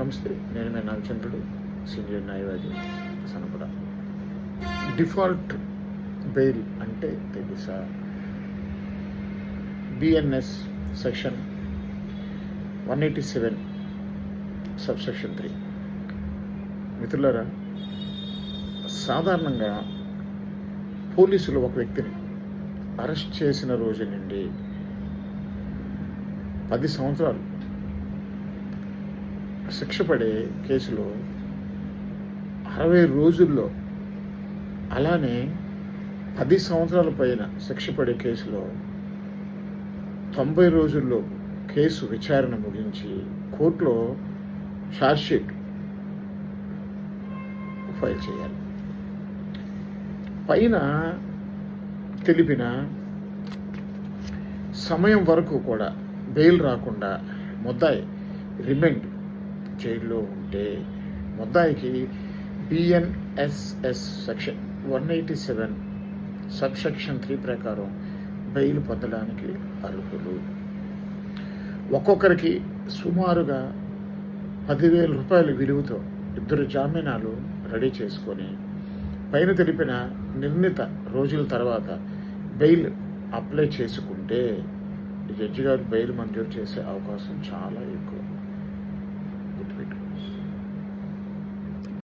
నమస్తే, నేను మీ నాగచంద్రుడు, సీనియర్ న్యాయవాది సనపడ. డిఫాల్ట్ బెయిల్ అంటే తెలుసా? BNS section 187 subsection 3. మిత్రులారా, సాధారణంగా పోలీసులు ఒక వ్యక్తిని అరెస్ట్ చేసిన రోజు నుండి 10 సంవత్సరాలు శిక్ష పడే కేసులో 60 రోజుల్లో, అలానే 10 సంవత్సరాల పైన శిక్ష పడే కేసులో 90 రోజుల్లో కేసు విచారణ ముగించి కోర్టులో ఛార్జ్షీట్ ఫైల్ చేయాలి. పైన తెలిపిన సమయం వరకు కూడా బెయిల్ రాకుండా ముద్దాయి రిమాండ్ జైల్లో ఉంటే ముద్దాయికి బిఎన్ఎస్ఎస్ సెక్షన్ 187 సబ్సెక్షన్ 3 ప్రకారం బెయిల్ పొందడానికి అర్హులు. ఒక్కొక్కరికి సుమారుగా 10,000 రూపాయల విలువతో 2 జామీనాలు రెడీ చేసుకొని పైన తెలిపిన నిర్ణీత రోజుల తర్వాత బెయిల్ అప్లై చేసుకుంటే జడ్జి గారు బెయిల్ మంజూరు చేసే అవకాశం చాలా ఎక్కువ.